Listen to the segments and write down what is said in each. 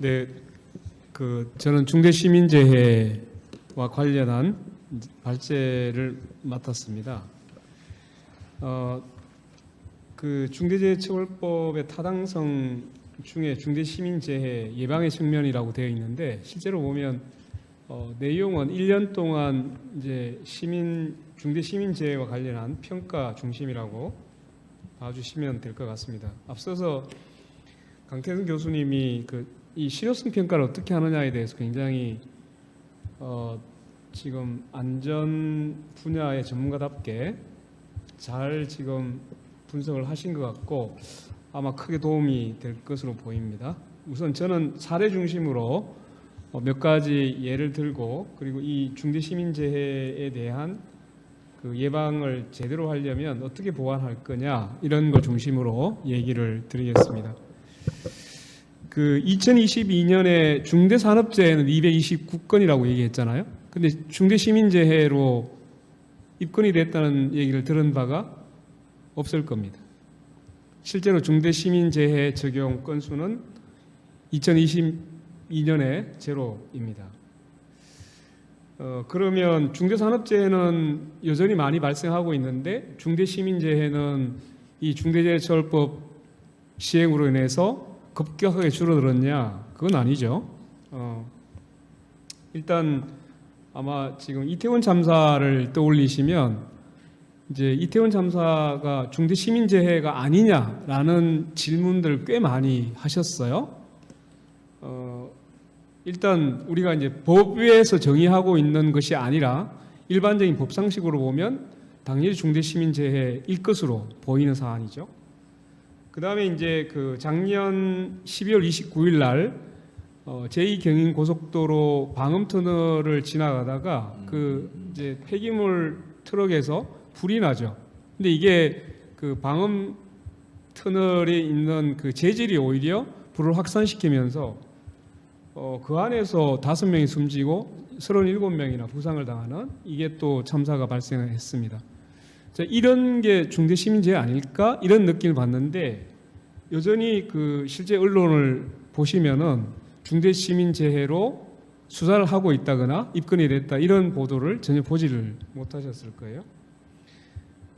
네, 저는 중대시민재해와 관련한 발제를 맡았습니다. 중대재해처벌법의 타당성 중에 중대시민재해 예방의 측면이라고 되어 있는데 실제로 보면 내용은 1년 동안 이제 중대시민재해와 관련한 평가 중심이라고 봐주시면 될 것 같습니다. 앞서서 강태승 교수님이 이 실효성 평가를 어떻게 하느냐에 대해서 굉장히 지금 안전 분야의 전문가답게 잘 지금 분석을 하신 것 같고 아마 크게 도움이 될 것으로 보입니다. 우선 저는 사례 중심으로 몇 가지 예를 들고 그리고 이 중대시민재해에 대한 예방을 제대로 하려면 어떻게 보완할 거냐 이런 걸 중심으로 얘기를 드리겠습니다. 2022년에 중대산업재해는 229건이라고 얘기했잖아요. 근데 중대시민재해로 입건이 됐다는 얘기를 들은 바가 없을 겁니다. 실제로 중대시민재해 적용 건수는 2022년에 제로입니다. 그러면 중대산업재해는 여전히 많이 발생하고 있는데 중대시민재해는 이 중대재해처벌법 시행으로 인해서 급격하게 줄어들었냐? 그건 아니죠. 일단 아마 지금 이태원 참사를 떠올리시면 이제 이태원 참사가 중대시민재해가 아니냐라는 질문들 꽤 많이 하셨어요. 일단 우리가 이제 법에서 정의하고 있는 것이 아니라 일반적인 법상식으로 보면 당연히 중대시민재해일 것으로 보이는 사안이죠. 그 다음에 이제 작년 12월 29일 날 제2경인고속도로 방음터널을 지나가다가 이제 폐기물 트럭에서 불이 나죠. 근데 이게 방음터널에 있는 재질이 오히려 불을 확산시키면서 그 안에서 5명이 숨지고 37명이나 부상을 당하는 이게 또 참사가 발생했습니다. 이런 게 중대시민재해 아닐까? 이런 느낌을 받는데 여전히 실제 언론을 보시면은 중대시민재해로 수사를 하고 있다거나 입건이 됐다 이런 보도를 전혀 보지를 못하셨을 거예요.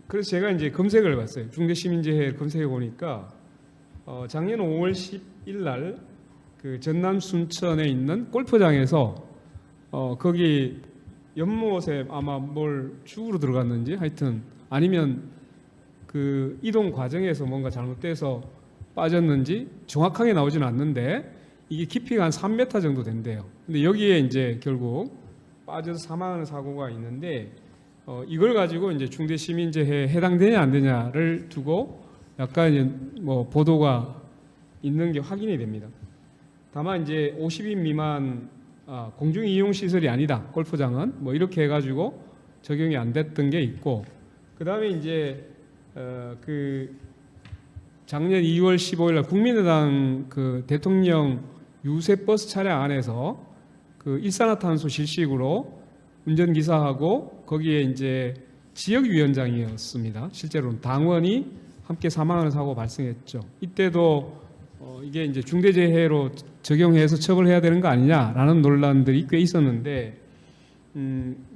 그래서 제가 이제 검색을 해봤어요. 중대시민재해 검색해 보니까 작년 5월 10일 날 전남 순천에 있는 골프장에서 거기 연못에 아마 뭘 죽으로 들어갔는지 하여튼 아니면 이동 과정에서 뭔가 잘못돼서 빠졌는지 정확하게 나오지는 않는데 이게 깊이가 한 3m 정도 된대요. 근데 여기에 이제 결국 빠져서 사망하는 사고가 있는데 이걸 가지고 이제 중대시민재해에 해당되냐 안 되냐를 두고 약간 이제 보도가 있는 게 확인이 됩니다. 다만 이제 50인 미만 공중 이용 시설이 아니다. 골프장은 이렇게 해가지고 적용이 안 됐던 게 있고 그 다음에 이제 작년 2월 15일 날 국민의당 대통령 유세 버스 차량 안에서 일산화탄소 실식으로 운전기사하고 거기에 이제 지역위원장이었습니다. 실제로는 당원이 함께 사망하는 사고가 발생했죠. 이때도 이게 이제 중대재해로 적용해서 처벌해야 되는 거 아니냐라는 논란들이 꽤 있었는데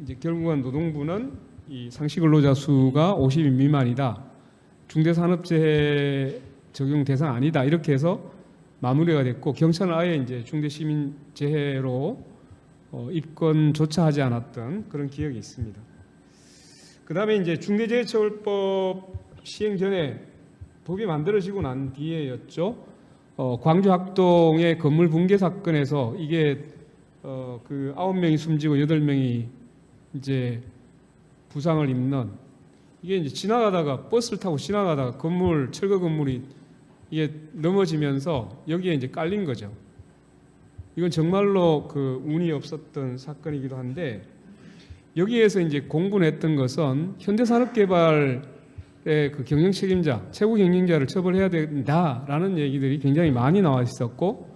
이제 결국은 노동부는 이 상시근로자 수가 50인 미만이다. 중대산업재해 적용 대상 아니다. 이렇게 해서 마무리가 됐고 경찰은 아예 이제 중대시민재해로 입건조차 하지 않았던 그런 기억이 있습니다. 그 다음에 이제 중대재해처벌법 시행 전에 법이 만들어지고 난 뒤에였죠. 광주 학동의 건물 붕괴 사건에서 이게 9명이 숨지고 8명이 이제 부상을 입는 이게 이제 지나가다가 버스를 타고 지나가다가 철거 건물이 이게 넘어지면서 여기에 이제 깔린 거죠. 이건 정말로 운이 없었던 사건이기도 한데 여기에서 이제 공분했던 것은 현대산업개발의 경영 책임자, 최고 경영자를 처벌해야 된다라는 얘기들이 굉장히 많이 나와 있었고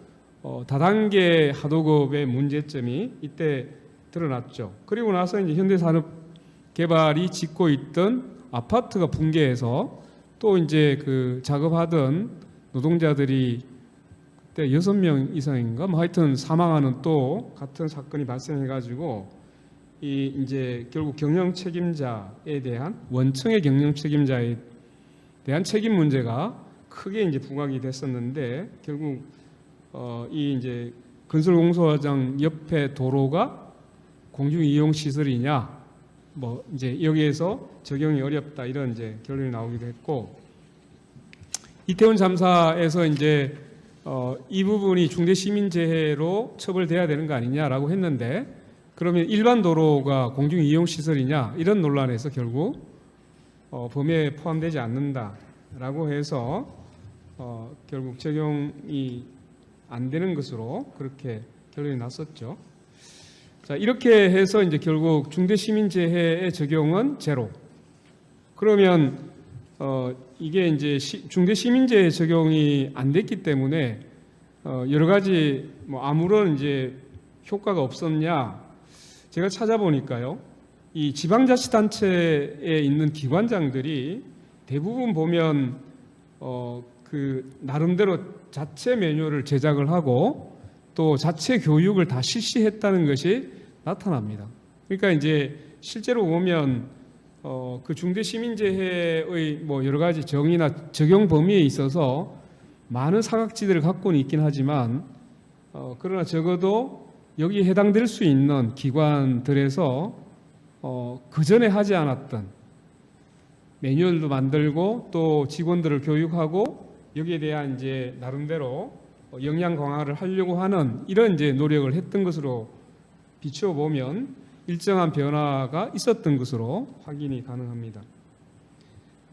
다단계 하도급의 문제점이 이때 드러났죠. 그리고 나서 이제 현대산업개발이 짓고 있던 아파트가 붕괴해서 또 이제 작업하던 노동자들이 그때 6명 이상인가 뭐 하여튼 사망하는 또 같은 사건이 발생해가지고 이 이제 결국 경영 책임자에 대한 원청의 경영 책임자에 대한 책임 문제가 크게 이제 부각이 됐었는데 결국 이 이제 건설공사장 옆에 도로가 공중 이용 시설이냐 뭐 이제 여기에서 적용이 어렵다 이런 이제 결론이 나오기도 했고 이태원 참사에서 이제 이 부분이 중대시민재해로 처벌돼야 되는 거 아니냐라고 했는데 그러면 일반 도로가 공중 이용 시설이냐 이런 논란에서 결국 범위에 포함되지 않는다라고 해서 결국 적용이 안 되는 것으로 그렇게 결론이 났었죠. 자, 이렇게 해서 이제 결국 중대시민재해의 적용은 제로. 그러면 이게 이제 중대시민재해 적용이 안 됐기 때문에 여러 가지 뭐 아무런 이제 효과가 없었냐? 제가 찾아보니까요, 이 지방자치단체에 있는 기관장들이 대부분 보면 그 나름대로 자체 매뉴얼을 제작을 하고 또 자체 교육을 다 실시했다는 것이 나타납니다. 그러니까 이제 실제로 보면 그 중대시민재해의 뭐 여러 가지 정의나 적용 범위에 있어서 많은 사각지대를 갖고는 있긴 하지만 그러나 적어도 여기에 해당될 수 있는 기관들에서 그 전에 하지 않았던 매뉴얼도 만들고 또 직원들을 교육하고 여기에 대한 이제 나름대로 역량 강화를 하려고 하는 이런 이제 노력을 했던 것으로 비추어 보면 일정한 변화가 있었던 것으로 확인이 가능합니다.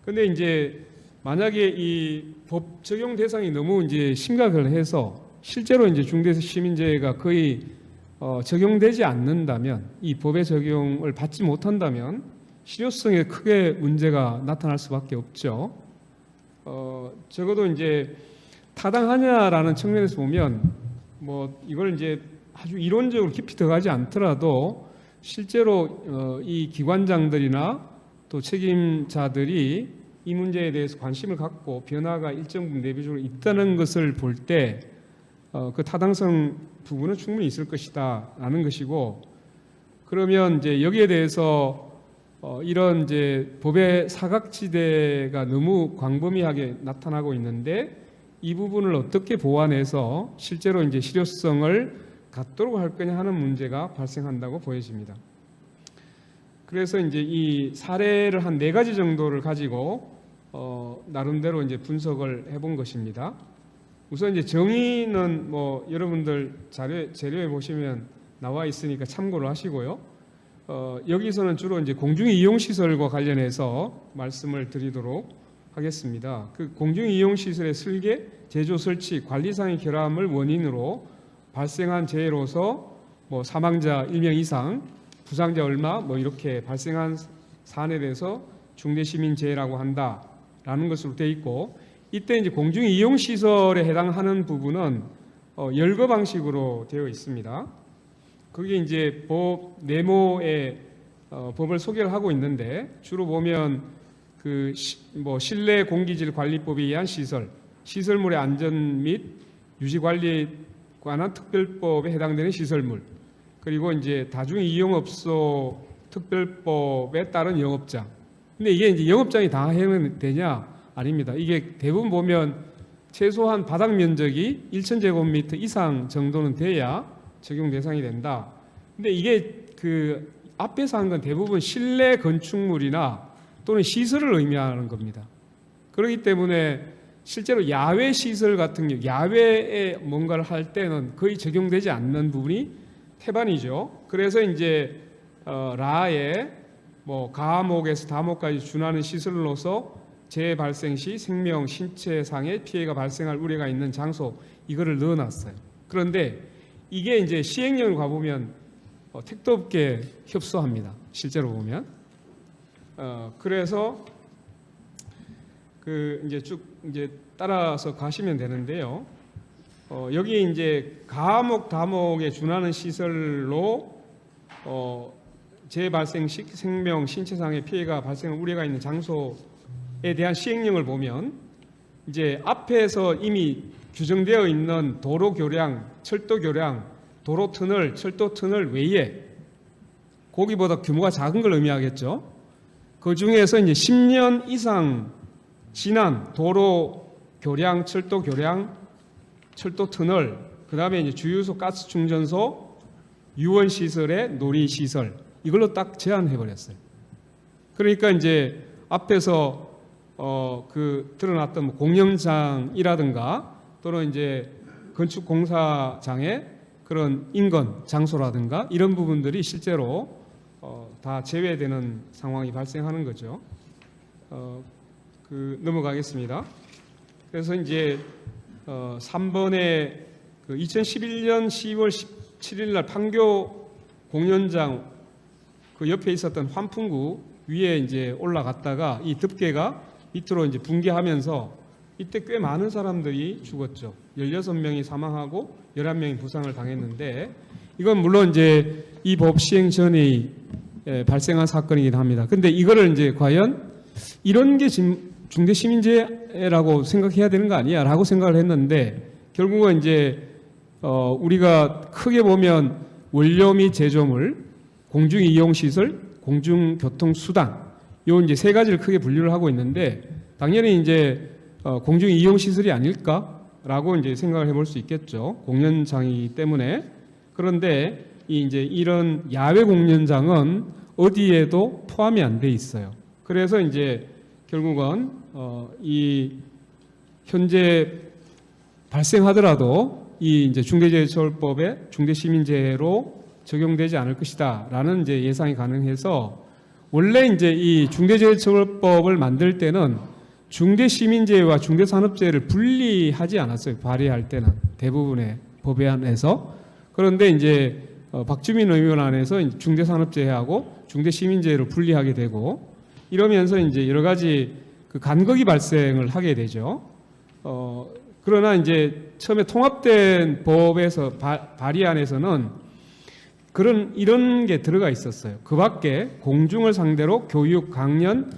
그런데 이제 만약에 이 법 적용 대상이 너무 이제 심각을 해서 실제로 이제 중대시민재해가 거의 적용되지 않는다면 이 법의 적용을 받지 못한다면 실효성에 크게 문제가 나타날 수밖에 없죠. 적어도 이제 타당하냐라는 측면에서 보면 뭐 이걸 이제 아주 이론적으로 깊이 들어가지 않더라도 실제로 이 기관장들이나 또 책임자들이 이 문제에 대해서 관심을 갖고 변화가 일정 부분 내부적으로 있다는 것을 볼 때 그 타당성 부분은 충분히 있을 것이다라는 것이고 그러면 이제 여기에 대해서 이런 이제 법의 사각지대가 너무 광범위하게 나타나고 있는데 이 부분을 어떻게 보완해서 실제로 이제 실효성을 갖도록 할 거냐 하는 문제가 발생한다고 보여집니다. 그래서 이제 이 사례를 한 4가지 정도를 가지고 나름대로 이제 분석을 해본 것입니다. 우선 이제 정의는 뭐 여러분들 자료에 보시면 나와 있으니까 참고를 하시고요. 여기서는 주로 이제 공중 이용 시설과 관련해서 말씀을 드리도록 하겠습니다. 그 공중 이용 시설의 설계, 제조, 설치, 관리상의 결함을 원인으로 발생한 재해로서 뭐 사망자 1명 이상, 부상자 얼마 뭐 이렇게 발생한 사안에 대해서 중대시민재해라고 한다라는 것으로 되어 있고 이때 이제 공중 이용 시설에 해당하는 부분은 열거 방식으로 되어 있습니다. 그게 이제 법 네모에 법을 소개를 하고 있는데 주로 보면 그 뭐 실내 공기질 관리법에 의한 시설물의 안전 및 유지 관리에 관한 특별법에 해당되는 시설물 그리고 이제 다중이용업소 특별법에 따른 영업장. 근데 이게 이제 영업장이 다 해면 되냐? 아닙니다. 이게 대부분 보면 최소한 바닥 면적이 1,000제곱미터 이상 정도는 돼야 적용 대상이 된다. 근데 이게 그 앞에서 한 건 대부분 실내 건축물이나 또는 시설을 의미하는 겁니다. 그렇기 때문에 실제로 야외 시설 같은 경우, 야외에 뭔가를 할 때는 거의 적용되지 않는 부분이 태반이죠. 그래서 이제 라에 뭐 가목에서 다목까지 준하는 시설로서 재해 발생 시 생명, 신체상의 피해가 발생할 우려가 있는 장소 이거를 넣어놨어요. 그런데 이게 이제 시행령을 가보면 택도 없게 협소합니다. 실제로 보면. 그래서 그 이제 쭉 이제 따라서 가시면 되는데요. 여기 이제 가목, 다목에 준하는 시설로 재해 발생 시 생명, 신체상의 피해가 발생할 우려가 있는 장소에 대한 시행령을 보면 이제 앞에서 이미 규정되어 있는 도로 교량, 철도 교량, 도로 터널, 철도 터널 외에 거기보다 규모가 작은 걸 의미하겠죠. 그 중에서 이제 10년 이상 지난 도로 교량, 철도 교량, 철도 터널, 그다음에 이제 주유소, 가스 충전소, 유원 시설의 놀이 시설 이걸로 딱 제한해 버렸어요. 그러니까 이제 앞에서 그 드러났던 뭐 공연장이라든가 또는 이제 건축 공사장의 그런 인근 장소라든가 이런 부분들이 실제로 다 제외되는 상황이 발생하는 거죠. 넘어가겠습니다. 그래서 이제 3번에 그 2011년 10월 17일 날 판교 공연장 그 옆에 있었던 환풍구 위에 이제 올라갔다가 이 덮개가 밑으로 이제 붕괴하면서 이때 꽤 많은 사람들이 죽었죠. 16명이 사망하고 11명이 부상을 당했는데 이건 물론 이제 이 법 시행 전에 발생한 사건이긴 합니다. 근데 이거를 이제 과연 이런 게 중대시민재해라고 생각해야 되는 거 아니야? 라고 생각을 했는데 결국은 이제 우리가 크게 보면 원료 및 제조물, 공중이용시설, 공중교통수단 요 이제 세 가지를 크게 분류를 하고 있는데 당연히 이제 공중이용시설이 아닐까라고 이제 생각을 해볼 수 있겠죠. 공연장이기 때문에. 그런데 이제 이런 야외 공연장은 어디에도 포함이 안 돼 있어요. 그래서 이제 결국은 이 현재 발생하더라도 이 이제 중대재해처벌법의 중대시민재해로 적용되지 않을 것이다라는 이제 예상이 가능해서 원래 이제 이 중대재해처벌법을 만들 때는 중대시민재해와 중대산업재해를 분리하지 않았어요. 발의할 때는 대부분의 법안에서. 그런데 이제 박주민 의원 안에서 중대산업재해하고 중대시민재해를 분리하게 되고 이러면서 이제 여러 가지 그 간극이 발생을 하게 되죠. 그러나 이제 처음에 통합된 법에서 발의안에서는 이런 게 들어가 있었어요. 그 밖에 공중을 상대로 교육, 강연,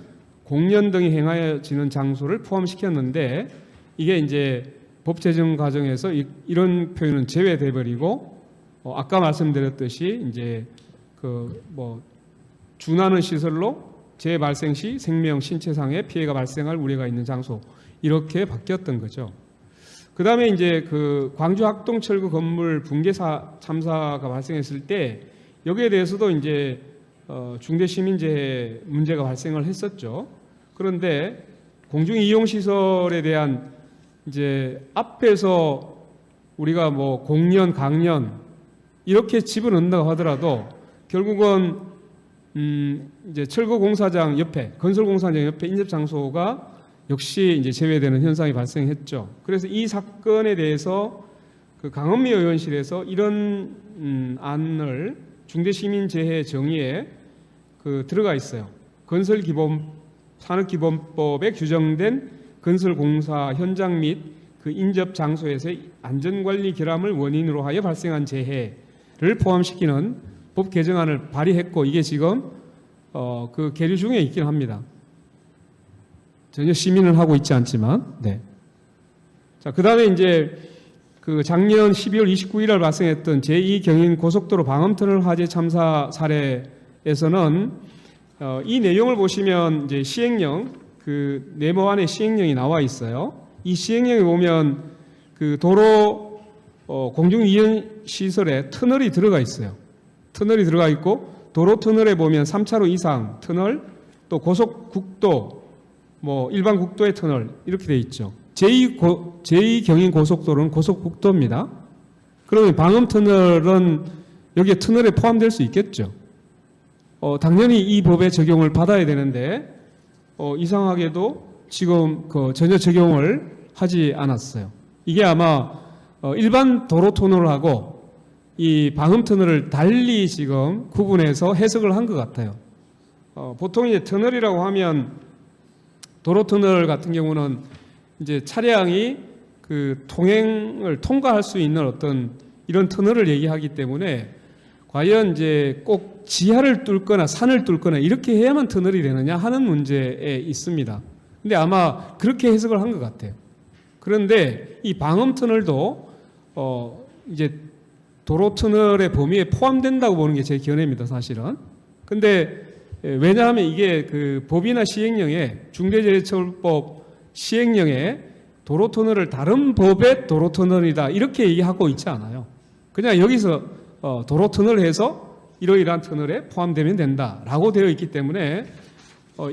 공연 등이 행하여지는 장소를 포함시켰는데 이게 이제 법 제정 과정에서 이런 표현은 제외돼 버리고 아까 말씀드렸듯이 이제 그 뭐 준하는 시설로 재발생 시 생명, 신체상의 피해가 발생할 우려가 있는 장소 이렇게 바뀌었던 거죠. 그 다음에 이제 그 광주 학동철거 건물 붕괴 참사가 발생했을 때 여기에 대해서도 이제 중대시민재해 문제가 발생을 했었죠. 그런데 공중이용시설에 대한 이제 앞에서 우리가 뭐 공연, 강연 이렇게 집어넣는다고 하더라도 결국은 이제 철거공사장 옆에, 건설공사장 옆에 인접장소가 역시 이제 제외되는 현상이 발생했죠. 그래서 이 사건에 대해서 그 강은미 의원실에서 이런 안을 중대시민재해 정의에 그 들어가 있어요. 산업기본법에 규정된 건설공사 현장 및 그 인접 장소에서의 안전관리 결함을 원인으로 하여 발생한 재해를 포함시키는 법 개정안을 발의했고 이게 지금 그 계류 중에 있긴 합니다. 전혀 시민은 하고 있지 않지만, 네. 자, 그 다음에 이제 그 작년 12월 29일 날 발생했던 제2경인 고속도로 방음터널 화재 참사 사례에서는 이 내용을 보시면 이제 시행령, 그 네모 안에 시행령이 나와 있어요. 이 시행령에 보면 그 도로 공중이용 시설에 터널이 들어가 있어요. 터널이 들어가 있고 도로 터널에 보면 3차로 이상 터널, 또 고속국도, 뭐 일반 국도의 터널 이렇게 돼 있죠. 제2경인 고속도로는 고속국도입니다. 그러면 방음터널은 여기에 터널에 포함될 수 있겠죠. 당연히 이 법의 적용을 받아야 되는데 이상하게도 지금 전혀 적용을 하지 않았어요. 이게 아마 일반 도로 터널하고 이 방음터널을 달리 지금 구분해서 해석을 한 것 같아요. 보통 이제 터널이라고 하면 도로 터널 같은 경우는 이제 차량이 그 통행을 통과할 수 있는 어떤 이런 터널을 얘기하기 때문에 과연 이제 꼭 지하를 뚫거나 산을 뚫거나 이렇게 해야만 터널이 되느냐 하는 문제에 있습니다. 근데 아마 그렇게 해석을 한 것 같아요. 그런데 이 방음 터널도 이제 도로 터널의 범위에 포함된다고 보는 게 제 견해입니다, 사실은. 근데 왜냐하면 이게 그 법이나 시행령에 중대재해처벌법 시행령에 도로 터널을 다른 법의 도로 터널이다 이렇게 얘기하고 있지 않아요. 그냥 여기서 도로 터널 해서 이러이러한 터널에 포함되면 된다라고 되어 있기 때문에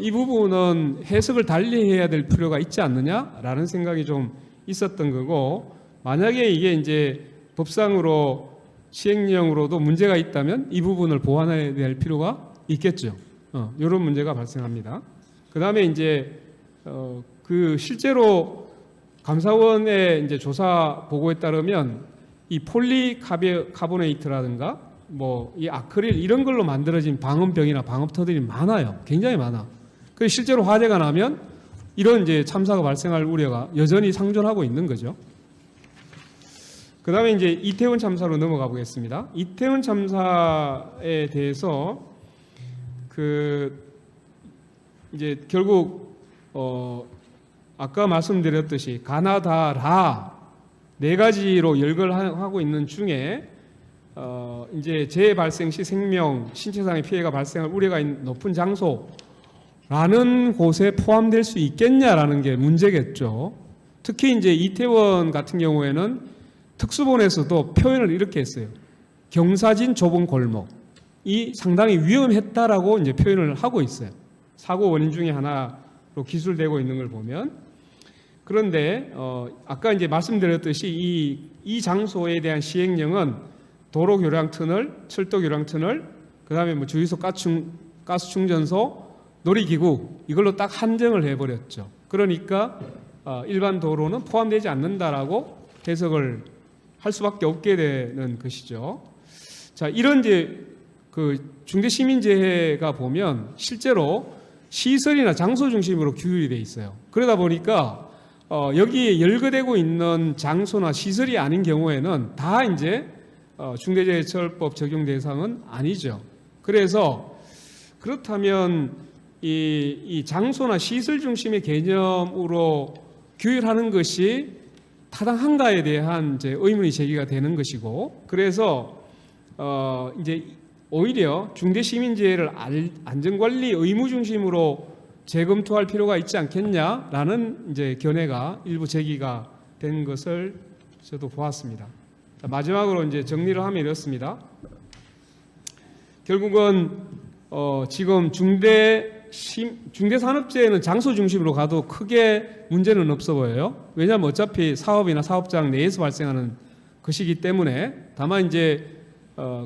이 부분은 해석을 달리 해야 될 필요가 있지 않느냐라는 생각이 좀 있었던 거고, 만약에 이게 이제 법상으로 시행령으로도 문제가 있다면 이 부분을 보완해야 될 필요가 있겠죠. 이런 문제가 발생합니다. 그 다음에 이제 그 실제로 감사원의 이제 조사 보고에 따르면 이 폴리카보네이트라든가 뭐 이 아크릴 이런 걸로 만들어진 방음벽이나 방음터들이 많아요. 굉장히 많아. 그 실제로 화재가 나면 이런 이제 참사가 발생할 우려가 여전히 상존하고 있는 거죠. 그 다음에 이제 이태원 참사로 넘어가 보겠습니다. 이태원 참사에 대해서 이제 결국 아까 말씀드렸듯이 가나다라 네 가지로 열거하고 있는 중에 이제 재해 발생 시 생명, 신체상의 피해가 발생할 우려가 높은 장소라는 곳에 포함될 수 있겠냐라는 게 문제겠죠. 특히 이제 이태원 같은 경우에는 특수본에서도 표현을 이렇게 했어요. 경사진 좁은 골목이 상당히 위험했다라고 이제 표현을 하고 있어요. 사고 원인 중에 하나로 기술되고 있는 걸 보면. 그런데 아까 이제 말씀드렸듯이 이 장소에 대한 시행령은 도로 교량 터널, 철도 교량 터널, 그다음에 뭐 주유소 가스 충전소, 놀이기구 이걸로 딱 한정을 해버렸죠. 그러니까 일반 도로는 포함되지 않는다라고 해석을 할 수밖에 없게 되는 것이죠. 자, 이런 이제 그 중대시민재해가 보면 실제로 시설이나 장소 중심으로 규율이 돼 있어요. 그러다 보니까 여기에 열거되고 있는 장소나 시설이 아닌 경우에는 다 이제 중대재해처벌법 적용 대상은 아니죠. 그래서 그렇다면 이 장소나 시설 중심의 개념으로 규율하는 것이 타당한가에 대한 이제 의문이 제기가 되는 것이고, 그래서 이제 오히려 중대시민재해를 안전관리 의무 중심으로 재검토할 필요가 있지 않겠냐라는 이제 견해가 일부 제기가 된 것을 저도 보았습니다. 자, 마지막으로 이제 정리를 하면 이렇습니다. 결국은 지금 중대산업재해는 장소 중심으로 가도 크게 문제는 없어 보여요. 왜냐하면 어차피 사업이나 사업장 내에서 발생하는 것이기 때문에, 다만 이제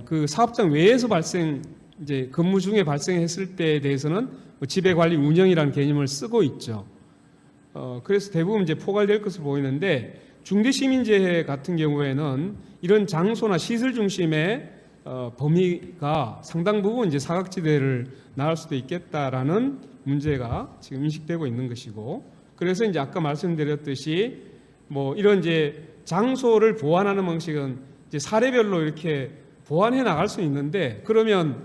그 사업장 외에서 이제 근무 중에 발생했을 때에 대해서는 지배관리 운영이라는 개념을 쓰고 있죠. 그래서 대부분 이제 포괄될 것으로 보이는데, 중대시민재해 같은 경우에는 이런 장소나 시설 중심의 범위가 상당 부분 이제 사각지대를 나올 수도 있겠다라는 문제가 지금 인식되고 있는 것이고, 그래서 이제 아까 말씀드렸듯이 뭐 이런 이제 장소를 보완하는 방식은 이제 사례별로 이렇게 보완해 나갈 수 있는데, 그러면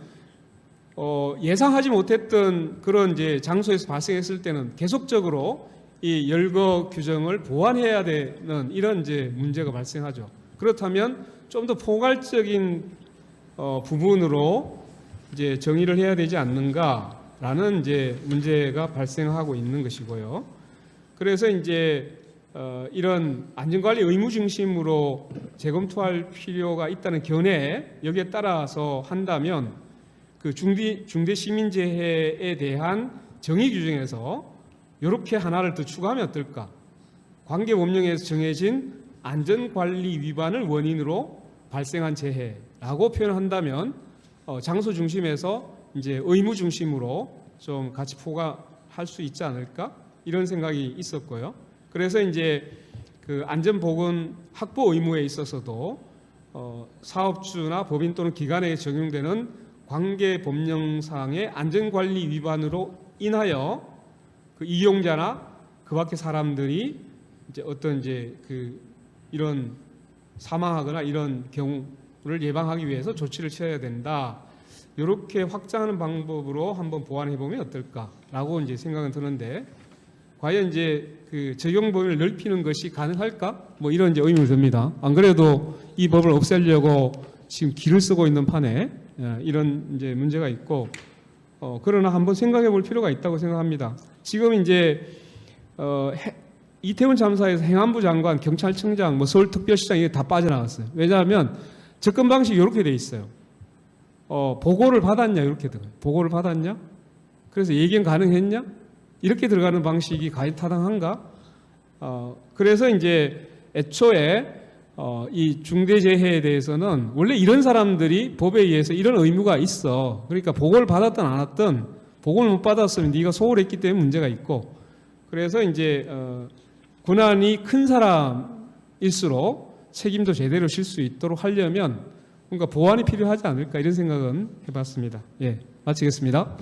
예상하지 못했던 그런 이제 장소에서 발생했을 때는 계속적으로 이 열거 규정을 보완해야 되는 이런 이제 문제가 발생하죠. 그렇다면 좀 더 포괄적인 부분으로 이제 정의를 해야 되지 않는가라는 이제 문제가 발생하고 있는 것이고요. 그래서 이제 이런 안전관리 의무 중심으로 재검토할 필요가 있다는 견해, 여기에 따라서 한다면 그 중대시민재해에 대한 정의 규정에서 이렇게 하나를 더 추가하면 어떨까? 관계법령에서 정해진 안전관리 위반을 원인으로 발생한 재해라고 표현한다면 장소 중심에서 이제 의무 중심으로 좀 같이 포괄할 수 있지 않을까? 이런 생각이 있었고요. 그래서 이제 그 안전보건 확보 의무에 있어서도 사업주나 법인 또는 기관에게 적용되는 관계법령상의 안전관리 위반으로 인하여 그 이용자나 그 밖의 사람들이 이제 어떤 이제 이런 사망하거나 이런 경우를 예방하기 위해서 조치를 취해야 된다. 이렇게 확장하는 방법으로 한번 보완해 보면 어떨까라고 이제 생각은 드는데, 과연 이제 그 적용 범위를 넓히는 것이 가능할까? 뭐 이런 이제 의문이 듭니다. 안 그래도 이 법을 없애려고 지금 기를 쓰고 있는 판에 이런 이제 문제가 있고, 그러나 한번 생각해 볼 필요가 있다고 생각합니다. 지금 이제 이태원 참사에서 행안부 장관, 경찰청장, 뭐 서울특별시장 이게 다 빠져나갔어요. 왜냐하면 접근 방식이 이렇게 돼 있어요. 보고를 받았냐 이렇게 들어요. 보고를 받았냐? 그래서 예견 가능했냐? 이렇게 들어가는 방식이 과연 타당한가? 그래서 이제 애초에 이 중대재해에 대해서는 원래 이런 사람들이 법에 의해서 이런 의무가 있어. 그러니까 보고를 받았든 안 받든 보고를 못 받았으면 네가 소홀했기 때문에 문제가 있고, 그래서 이제 권한이 큰 사람일수록 책임도 제대로 질 수 있도록 하려면 뭔가 보완이 필요하지 않을까 이런 생각은 해봤습니다. 예, 마치겠습니다.